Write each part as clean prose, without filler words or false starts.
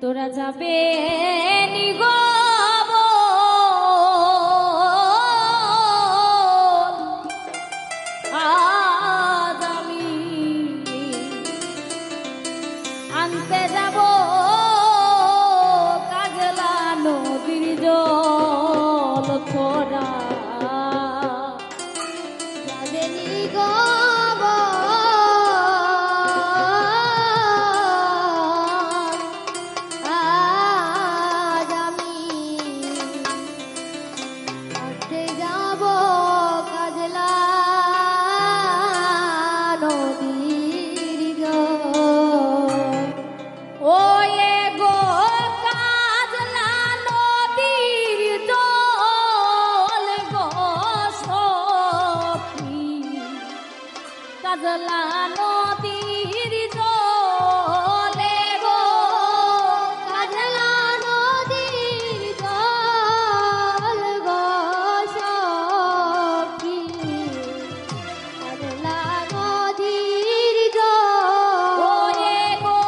তোরা যাবে নিগো আজ আমি আনতে যাব কাজলা নদীর জল তোরা যাবে নিগো কাজলা নদীর জলে গো কাজলা নদীর জল গো সখী কাজলা নদীর জল ওরে গো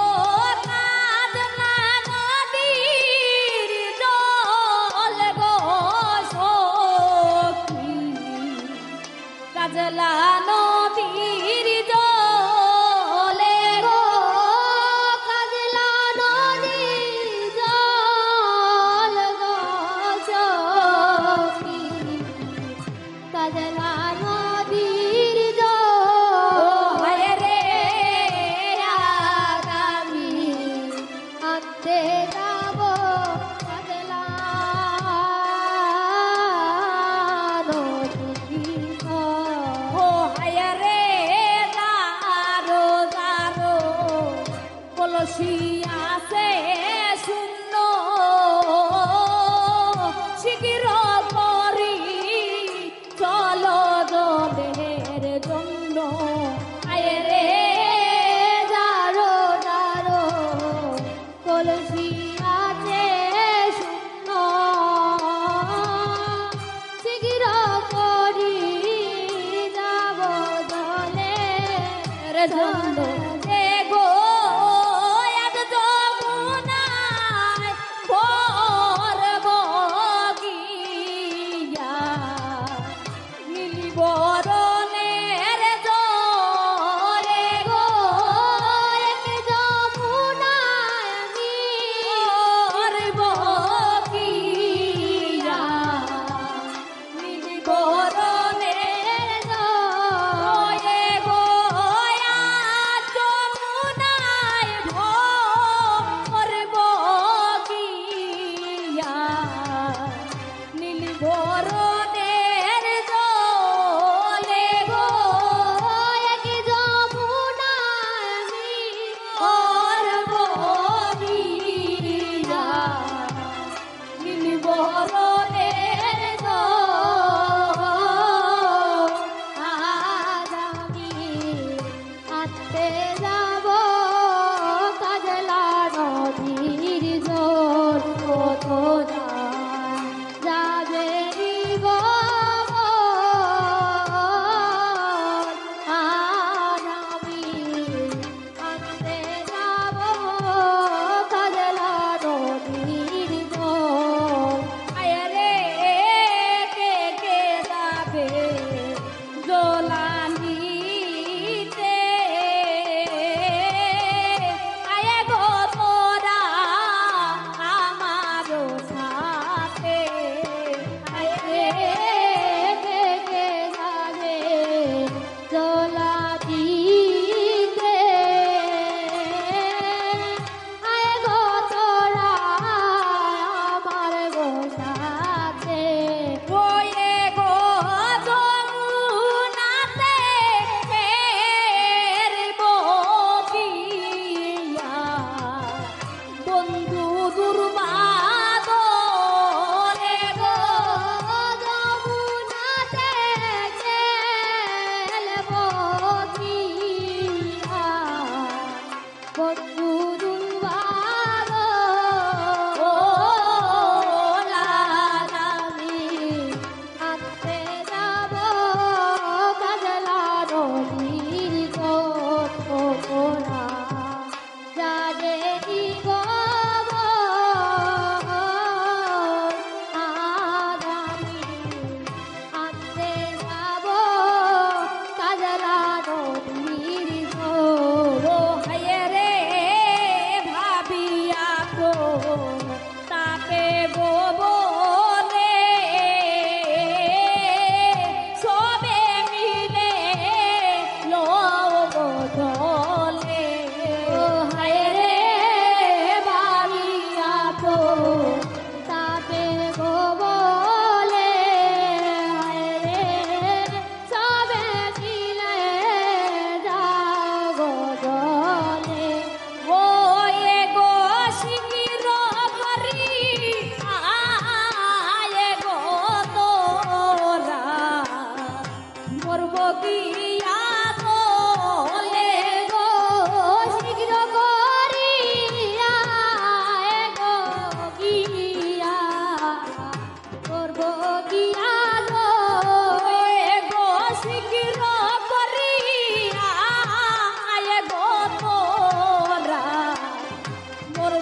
কাজলা নদীর জল গো সখী কাজলা নদীর জলে গো কাজলা নদীর জল গো সখী কাজলা নদীর জল হায় রে আমি আনতে যাব কাজলা নদীর ও হায় রে দারো দারো কলসি আছে শূন্য শিগির করি চলো জলের জন্য আয় রে দারো দারো কলসি আছে শূন্য শিগির করি যাব জলের জন্য এ গো এক যমুনায় ভরব গিয়া নীলি বরণের জলে গো এক যমুনায় আমি ভরব গিয়া নীলি বরণের জলে গো আজ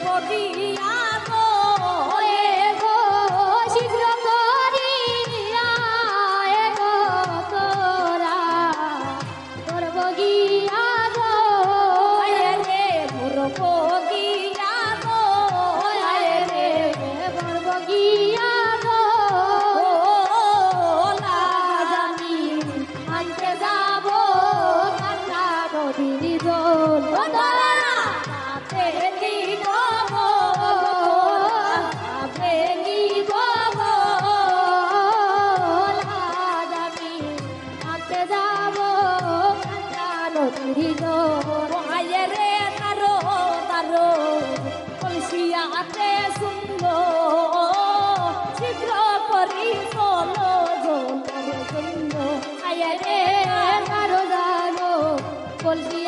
বগিয়া গো এ গো শীঘ্র করিয়া এ গো তোরা তোর বগিয়া গো আয় রে মোর বগিয়া গো আয় রে মোর বগিয়া গো লাজানি আনতে যাব কান্না নদীর জল তাতে নিব তাতে নিব লাজানি আনতে যাব কান্না নদীর জল আয় রে তারো তারো কলসিয়াতে সুন্দর শীঘ্র করি চলো জল সুন্দর আয় রে তারো জানো কলসি